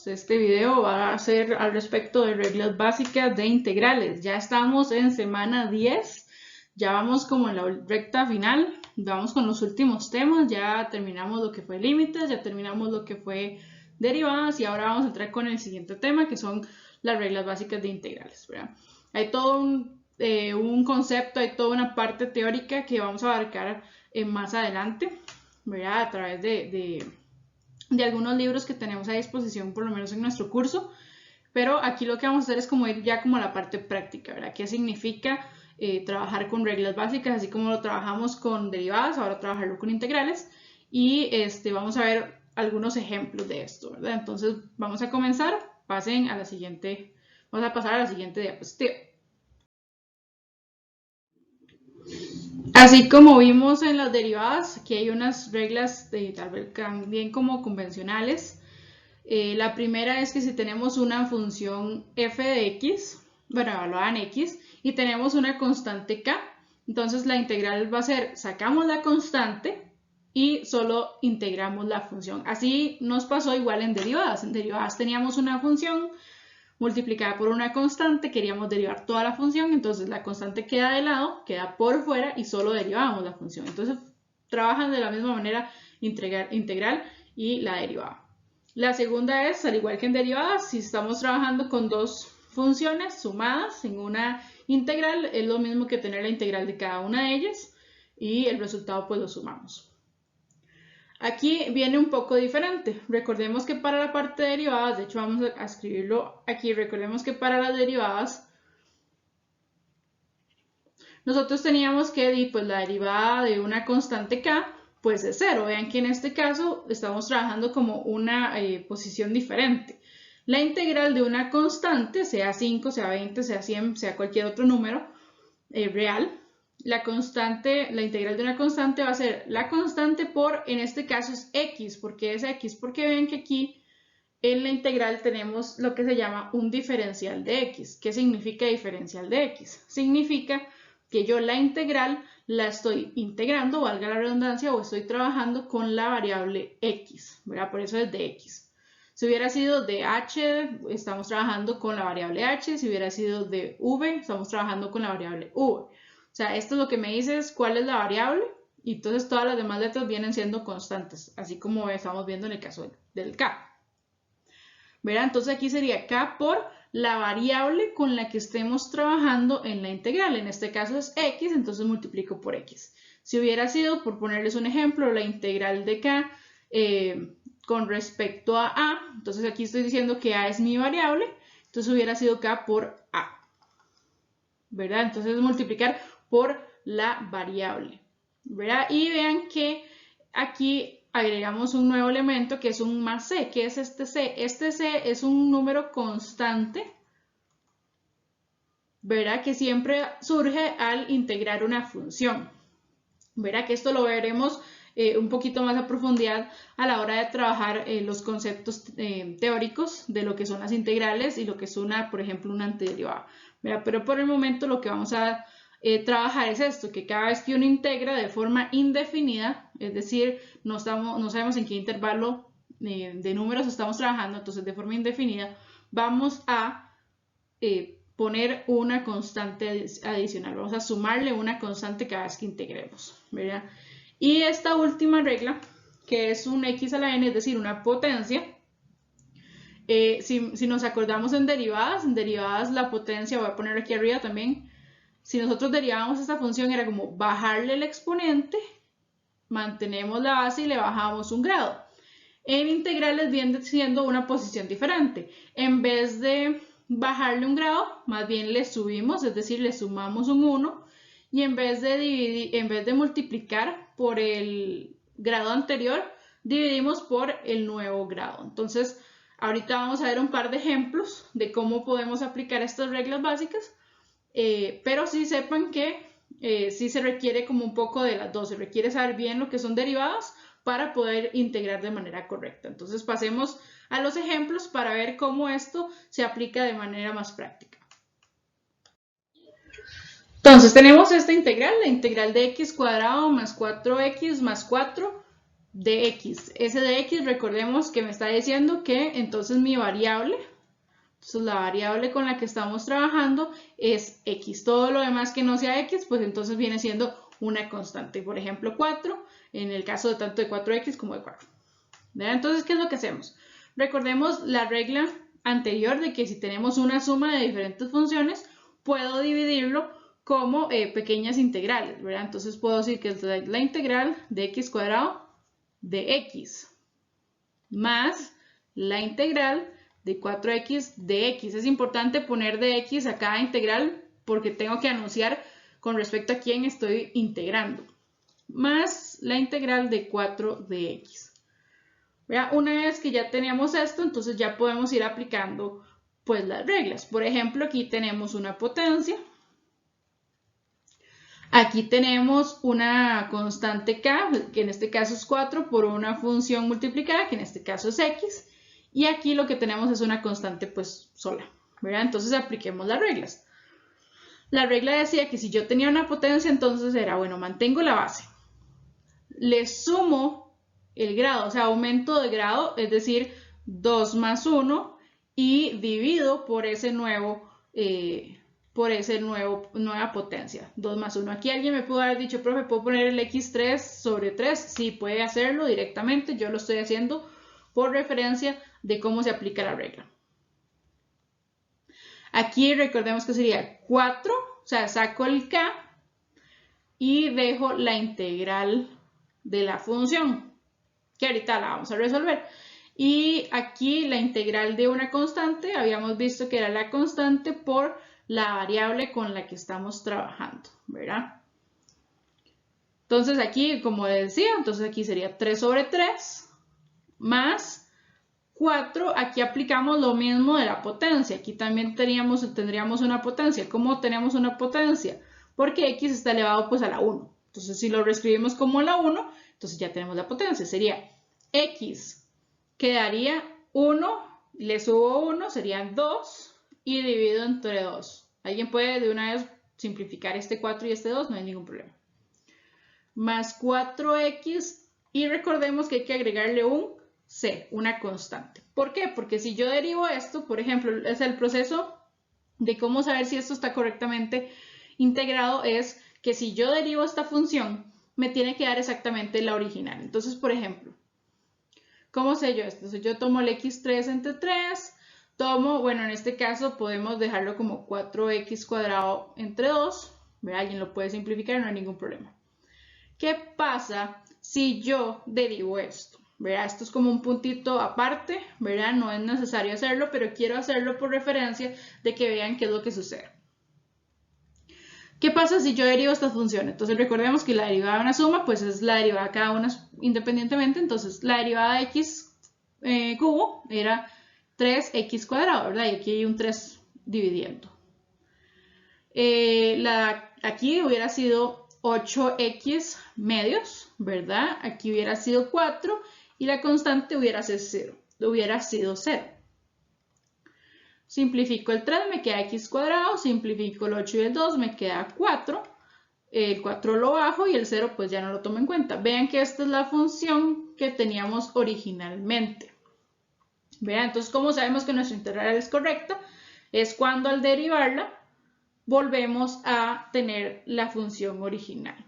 Este video va a ser al respecto de reglas básicas de integrales. Ya estamos en semana 10, ya vamos como en la recta final, vamos con los últimos temas, ya terminamos lo que fue límites, ya terminamos lo que fue derivadas y ahora vamos a entrar con el siguiente tema que son las reglas básicas de integrales, ¿verdad? Hay todo un concepto, hay toda una parte teórica que vamos a abarcar más adelante, ¿verdad? A través de algunos libros que tenemos a disposición, por lo menos en nuestro curso, pero aquí lo que vamos a hacer es como ir ya como a la parte práctica, ¿verdad? ¿Qué significa trabajar con reglas básicas, así como lo trabajamos con derivadas, ahora trabajarlo con integrales, y vamos a ver algunos ejemplos de esto, ¿verdad? Entonces vamos a comenzar, pasen a la siguiente, vamos a pasar a la siguiente diapositiva. Así como vimos en las derivadas, aquí hay unas reglas tal vez también como convencionales. La primera es que si tenemos una función f de x, bueno, evaluada en x, y tenemos una constante k, entonces la integral va a ser, sacamos la constante y solo integramos la función. Así nos pasó igual en derivadas. En derivadas teníamos una función multiplicada por una constante, queríamos derivar toda la función, entonces la constante queda de lado, queda por fuera y solo derivamos la función. Entonces trabajan de la misma manera integral y la derivada. La segunda es, al igual que en derivadas, si estamos trabajando con dos funciones sumadas en una integral, es lo mismo que tener la integral de cada una de ellas y el resultado pues lo sumamos. Aquí viene un poco diferente. Recordemos que para la parte de derivadas, de hecho vamos a escribirlo aquí, recordemos que para las derivadas nosotros teníamos que pues la derivada de una constante k pues es 0. Vean que en este caso estamos trabajando como una posición diferente. La integral de una constante, sea 5, sea 20, sea 100, sea cualquier otro número real, la integral de una constante va a ser la constante por, en este caso es x. ¿Por qué es x? Porque ven que aquí en la integral tenemos lo que se llama un diferencial de x. ¿Qué significa diferencial de x? Significa que yo la integral la estoy integrando, valga la redundancia, o estoy trabajando con la variable x, ¿verdad? Por eso es de x. Si hubiera sido de h, estamos trabajando con la variable h. Si hubiera sido de v, estamos trabajando con la variable v. O sea, esto es lo que me dice es cuál es la variable, y entonces todas las demás letras vienen siendo constantes, así como estamos viendo en el caso del k. ¿Verdad? Entonces aquí sería k por la variable con la que estemos trabajando en la integral. En este caso es x, entonces multiplico por x. Si hubiera sido, por ponerles un ejemplo, la integral de k con respecto a entonces aquí estoy diciendo que a es mi variable, entonces hubiera sido k por a. ¿Verdad? Entonces es multiplicar por la variable. ¿Verdad? Y vean que aquí agregamos un nuevo elemento que es un más c. ¿Qué es este c? Este c es un número constante, ¿verdad? Que siempre surge al integrar una función. ¿Verdad? Que esto lo veremos un poquito más a profundidad a la hora de trabajar los conceptos teóricos de lo que son las integrales y lo que es por ejemplo, una antiderivada. ¿Verdad? Pero por el momento lo que vamos a trabajar es esto, que cada vez que uno integra de forma indefinida, es decir, no sabemos en qué intervalo de números estamos trabajando, entonces de forma indefinida vamos a poner una constante adicional, vamos a sumarle una constante cada vez que integremos, ¿verdad? Y esta última regla, que es un x a la n, es decir, una potencia, si nos acordamos en derivadas la potencia, voy a poner aquí arriba también, si nosotros derivábamos esta función era como bajarle el exponente, mantenemos la base y le bajamos un grado. En integrales viene siendo una posición diferente. En vez de bajarle un grado, más bien le subimos, es decir, le sumamos un 1, y en vez de multiplicar por el grado anterior, dividimos por el nuevo grado. Entonces, ahorita vamos a ver un par de ejemplos de cómo podemos aplicar estas reglas básicas. Pero sí sepan que sí se requiere como un poco de las dos, se requiere saber bien lo que son derivadas para poder integrar de manera correcta. Entonces pasemos a los ejemplos para ver cómo esto se aplica de manera más práctica. Entonces tenemos esta integral, la integral de x cuadrado más 4x más 4, de x. Ese de x, recordemos que me está diciendo que entonces mi variable, entonces la variable con la que estamos trabajando es x. Todo lo demás que no sea x, pues entonces viene siendo una constante. Por ejemplo, 4, en el caso de tanto de 4x como de 4. ¿Verdad? Entonces, ¿qué es lo que hacemos? Recordemos la regla anterior de que si tenemos una suma de diferentes funciones, puedo dividirlo como pequeñas integrales, ¿verdad? Entonces puedo decir que es la integral de x cuadrado de x más la integral de 4x de x. Es importante poner de x a cada integral porque tengo que anunciar con respecto a quién estoy integrando. Más la integral de 4 de x. Una vez que ya teníamos esto, entonces ya podemos ir aplicando pues las reglas. Por ejemplo, aquí tenemos una potencia. Aquí tenemos una constante k, que en este caso es 4, por una función multiplicada, que en este caso es x. Y aquí lo que tenemos es una constante pues sola, ¿verdad? Entonces apliquemos las reglas. La regla decía que si yo tenía una potencia, entonces era, bueno, mantengo la base. Le sumo el grado, o sea, aumento de grado, es decir, 2 más 1 y divido por ese nueva potencia, 2 más 1. Aquí alguien me pudo haber dicho, profe, ¿puedo poner el x3 sobre 3? Sí, puede hacerlo directamente, yo lo estoy haciendo por referencia de cómo se aplica la regla. Aquí recordemos que sería 4, o sea, saco el k y dejo la integral de la función, que ahorita la vamos a resolver. Y aquí la integral de una constante, habíamos visto que era la constante por la variable con la que estamos trabajando, ¿verdad? Entonces aquí, como decía, entonces aquí sería 3 sobre 3 más 4. Aquí aplicamos lo mismo de la potencia. Aquí también tendríamos una potencia. ¿Cómo tenemos una potencia? Porque x está elevado pues a la 1. Entonces si lo reescribimos como la 1, entonces ya tenemos la potencia. Sería x quedaría 1, le subo 1, serían 2 y divido entre 2. ¿Alguien puede de una vez simplificar este 4 y este 2? No hay ningún problema. Más 4x y recordemos que hay que agregarle un c, una constante. ¿Por qué? Porque si yo derivo esto, por ejemplo, es el proceso de cómo saber si esto está correctamente integrado es que si yo derivo esta función, me tiene que dar exactamente la original. Entonces, por ejemplo, ¿cómo sé yo esto? Entonces, yo tomo el x3 entre 3, bueno, en este caso podemos dejarlo como 4x cuadrado entre 2, ¿verdad? Alguien lo puede simplificar, no hay ningún problema. ¿Qué pasa si yo derivo esto? ¿Verdad? Esto es como un puntito aparte, ¿verdad? No es necesario hacerlo, pero quiero hacerlo por referencia de que vean qué es lo que sucede. ¿Qué pasa si yo derivo esta función? Entonces recordemos que la derivada de una suma, pues es la derivada de cada una independientemente. Entonces la derivada de x cubo era 3x cuadrado, ¿verdad? Y aquí hay un 3 dividiendo. Aquí hubiera sido 8x medios, ¿verdad? Aquí hubiera sido 4 y la constante hubiera sido 0. Simplifico el 3, me queda x cuadrado, simplifico el 8 y el 2, me queda 4. El 4 lo bajo y el 0 pues ya no lo tomo en cuenta. Vean que esta es la función que teníamos originalmente. Vean, entonces, ¿cómo sabemos que nuestra integral es correcta? Es cuando al derivarla volvemos a tener la función original,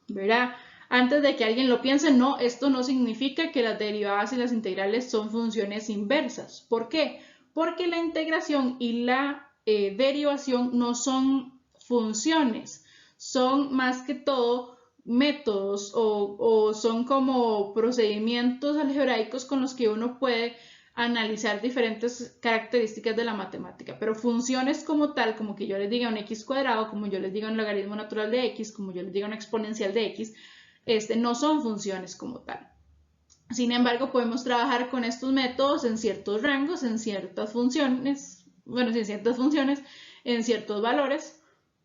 ¿verdad? Antes de que alguien lo piense, no, esto no significa que las derivadas y las integrales son funciones inversas. ¿Por qué? Porque la integración y la derivación no son funciones, son más que todo métodos o son como procedimientos algebraicos con los que uno puede analizar diferentes características de la matemática, pero funciones como tal, como que yo les diga un x cuadrado, como yo les diga un logaritmo natural de x, como yo les diga una exponencial de x, no son funciones como tal. Sin embargo, podemos trabajar con estos métodos en ciertos rangos, en ciertas funciones, en ciertos valores.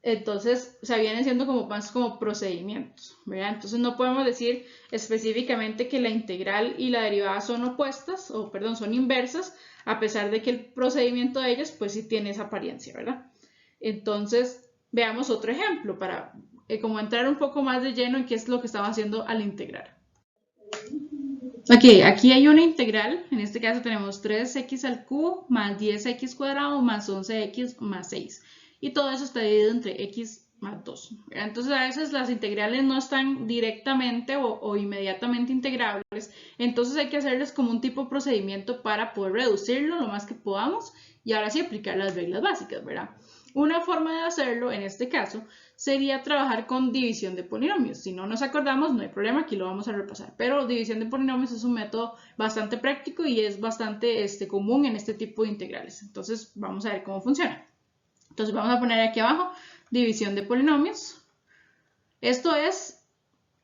Entonces, se vienen siendo más como procedimientos, ¿verdad? Entonces, no podemos decir específicamente que la integral y la derivada son opuestas, son inversas, a pesar de que el procedimiento de ellas, pues sí tiene esa apariencia, ¿verdad? Entonces, veamos otro ejemplo para como entrar un poco más de lleno en qué es lo que estamos haciendo al integrar. Ok, aquí hay una integral, en este caso tenemos 3x al cubo más 10x cuadrado más 11x más 6. Y todo eso está dividido entre x más 2. Entonces a veces las integrales no están directamente o inmediatamente integrables, entonces hay que hacerles como un tipo de procedimiento para poder reducirlo lo más que podamos y ahora sí aplicar las reglas básicas, ¿verdad? Una forma de hacerlo, en este caso, sería trabajar con división de polinomios. Si no nos acordamos, no hay problema, aquí lo vamos a repasar. Pero división de polinomios es un método bastante práctico y es bastante común en este tipo de integrales. Entonces, vamos a ver cómo funciona. Entonces, vamos a poner aquí abajo división de polinomios. Esto es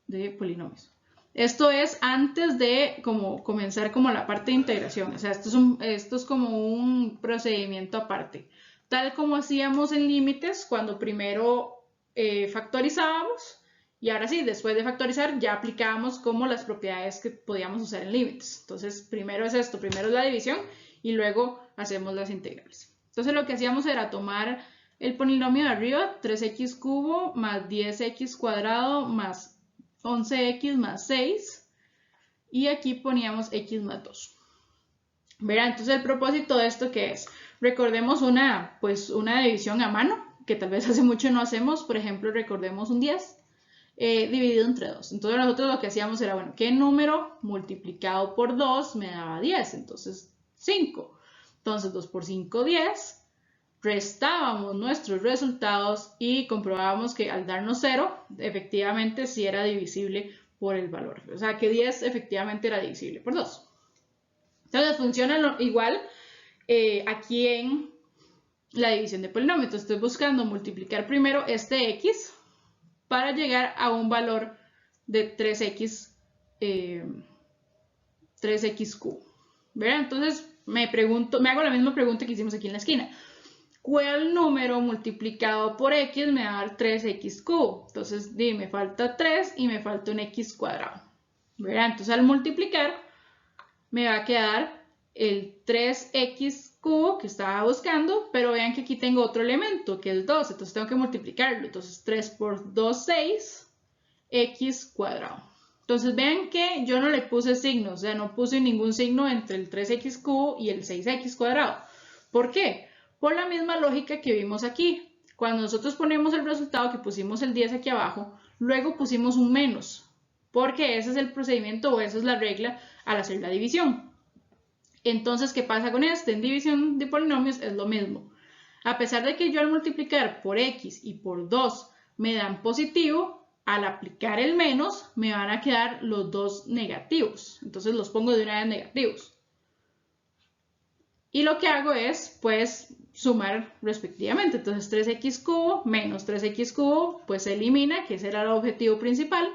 de polinomios. Esto es antes de comenzar como la parte de integración. O sea, esto es como un procedimiento aparte. Tal como hacíamos en límites cuando primero factorizábamos y ahora sí, después de factorizar ya aplicábamos como las propiedades que podíamos usar en límites. Entonces, primero es esto, primero es la división y luego hacemos las integrales. Entonces, lo que hacíamos era tomar el polinomio de arriba, 3x cubo más 10x cuadrado más 11x más 6 y aquí poníamos x más 2. ¿Verá? Entonces, el propósito de esto, ¿qué es? Recordemos una división a mano, que tal vez hace mucho no hacemos. Por ejemplo, recordemos un 10 dividido entre 2. Entonces, nosotros lo que hacíamos era, bueno, ¿qué número multiplicado por 2 me daba 10? Entonces, 5. Entonces, 2 por 5, 10. Restábamos nuestros resultados y comprobábamos que al darnos 0, efectivamente sí era divisible por el valor. O sea, que 10 efectivamente era divisible por 2. Entonces, funciona igual aquí en la división de polinomios. Entonces, estoy buscando multiplicar primero este x para llegar a un valor de 3x cubo. ¿Verdad? Entonces, me hago la misma pregunta que hicimos aquí en la esquina. ¿Cuál número multiplicado por x me va a dar 3x cubo? Entonces, me falta 3 y me falta un x cuadrado. ¿Verdad? Entonces, al multiplicar, me va a quedar el 3x cubo que estaba buscando, pero vean que aquí tengo otro elemento, que es 2, entonces tengo que multiplicarlo. Entonces, 3 por 2, 6, x cuadrado. Entonces, vean que yo no le puse signos, o sea, no puse ningún signo entre el 3x cubo y el 6x cuadrado. ¿Por qué? Por la misma lógica que vimos aquí. Cuando nosotros ponemos el resultado, que pusimos el 10 aquí abajo, luego pusimos un menos, porque ese es el procedimiento o esa es la regla al hacer la división. Entonces, ¿qué pasa con este? En división de polinomios es lo mismo. A pesar de que yo al multiplicar por x y por 2 me dan positivo, al aplicar el menos me van a quedar los dos negativos. Entonces los pongo de una vez negativos. Y lo que hago es, pues, sumar respectivamente. Entonces 3x cubo menos 3x cubo, pues se elimina, que ese era el objetivo principal.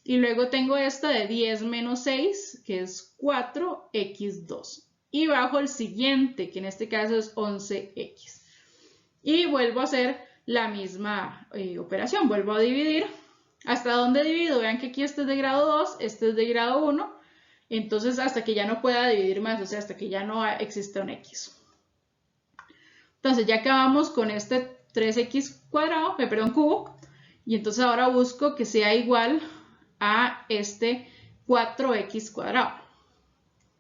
Y luego tengo esta de 10 menos 6, que es 4x2. Y bajo el siguiente, que en este caso es 11x. Y vuelvo a hacer la misma operación. Vuelvo a dividir. ¿Hasta dónde divido? Vean que aquí este es de grado 2, este es de grado 1. Entonces, hasta que ya no pueda dividir más, o sea, hasta que ya no exista un x. Entonces, ya acabamos con este 3x cuadrado, cubo. Y entonces ahora busco que sea igual a este 4x cuadrado.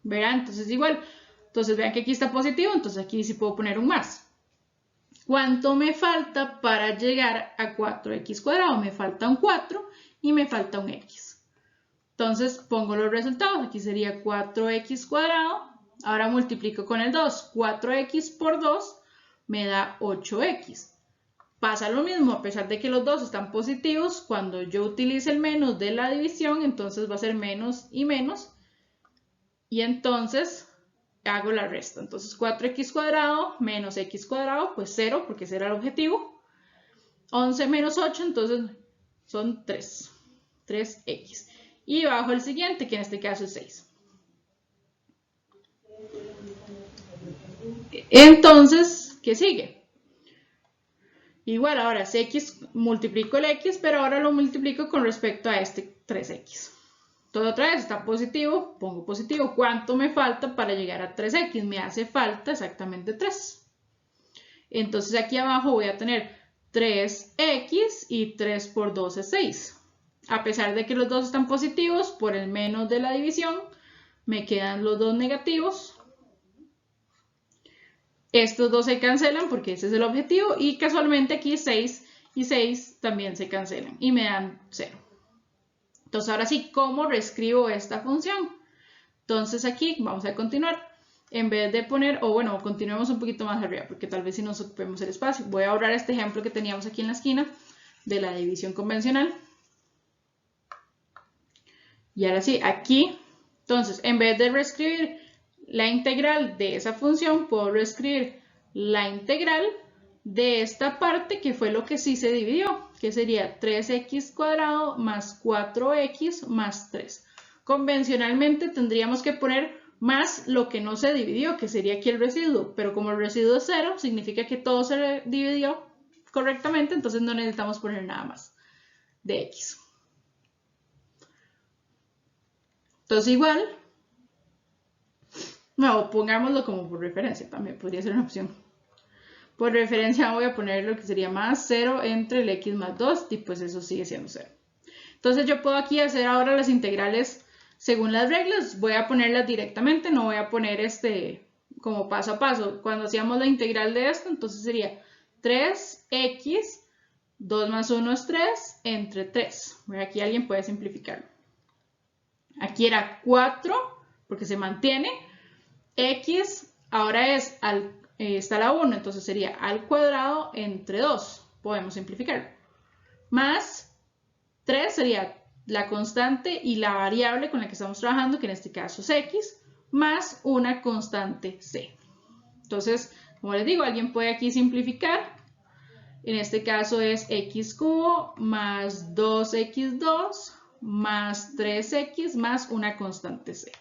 ¿Verán? Entonces igual. Entonces vean que aquí está positivo, entonces aquí sí puedo poner un más. ¿Cuánto me falta para llegar a 4x cuadrado? Me falta un 4 y me falta un x. Entonces pongo los resultados. Aquí sería 4x cuadrado. Ahora multiplico con el 2. 4x por 2 me da 8x. Pasa lo mismo, a pesar de que los dos están positivos, cuando yo utilice el menos de la división, entonces va a ser menos y menos. Y entonces hago la resta. Entonces 4x cuadrado menos x cuadrado, pues 0, porque ese era el objetivo. 11 menos 8, entonces son 3. 3x. Y bajo el siguiente, que en este caso es 6. Entonces, ¿qué sigue? Igual, ahora si x multiplico el x, pero ahora lo multiplico con respecto a este 3x. Todo otra vez está positivo, pongo positivo. ¿Cuánto me falta para llegar a 3x? Me hace falta exactamente 3. Entonces aquí abajo voy a tener 3x y 3 por 2 es 6. A pesar de que los dos están positivos, por el menos de la división, me quedan los dos negativos. Estos dos se cancelan porque ese es el objetivo y casualmente aquí 6 y 6 también se cancelan y me dan 0. Entonces ahora sí, ¿cómo reescribo esta función? Entonces aquí vamos a continuar. En vez de poner, o bueno, continuemos un poquito más arriba porque tal vez si nos ocupemos el espacio. Voy a ahorrar este ejemplo que teníamos aquí en la esquina de la división convencional. Y ahora sí, aquí, entonces, en vez de reescribir la integral de esa función, puedo reescribir la integral de esta parte que fue lo que sí se dividió, que sería 3x cuadrado más 4x más 3. Convencionalmente tendríamos que poner más lo que no se dividió, que sería aquí el residuo, pero como el residuo es 0, significa que todo se dividió correctamente, entonces no necesitamos poner nada más de x. Entonces igual, no, pongámoslo como por referencia, también podría ser una opción. Por referencia voy a poner lo que sería más 0 entre el x más 2 y pues eso sigue siendo 0. Entonces yo puedo aquí hacer ahora las integrales según las reglas, voy a ponerlas directamente, no voy a poner como paso a paso. Cuando hacíamos la integral de esto, entonces sería 3x, 2 más 1 es 3, entre 3. Aquí alguien puede simplificarlo. Aquí era 4, porque se mantiene. X ahora está la 1, entonces sería al cuadrado entre 2. Podemos simplificarlo. Más 3 sería la constante y la variable con la que estamos trabajando, que en este caso es x, más una constante c. Entonces, como les digo, alguien puede aquí simplificar. En este caso es x cubo más 2x2 más 3x más una constante c.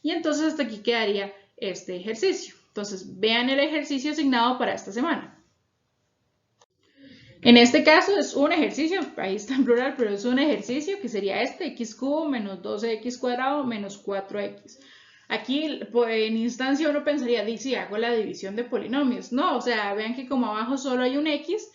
Y entonces hasta aquí quedaría este ejercicio. Entonces, vean el ejercicio asignado para esta semana. En este caso es un ejercicio, ahí está en plural, pero es un ejercicio que sería x cubo menos 12x cuadrado menos 4x. Aquí en instancia uno pensaría, sí, hago la división de polinomios. No, o sea, vean que como abajo solo hay un x,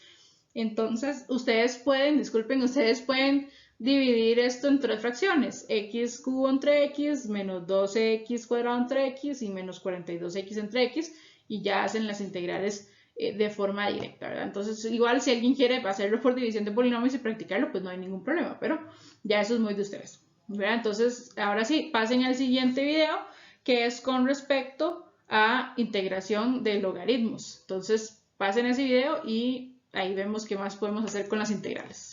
entonces ustedes pueden dividir esto en tres fracciones. X cubo entre x menos 12x cuadrado entre x y menos 42x entre x y ya hacen las integrales de forma directa, ¿verdad? Entonces, igual si alguien quiere hacerlo por división de polinomios y practicarlo, pues no hay ningún problema, pero ya eso es muy de ustedes, ¿verdad? Entonces, ahora sí, pasen al siguiente video, que es con respecto a integración de logaritmos. Entonces, pasen ese video y ahí vemos qué más podemos hacer con las integrales.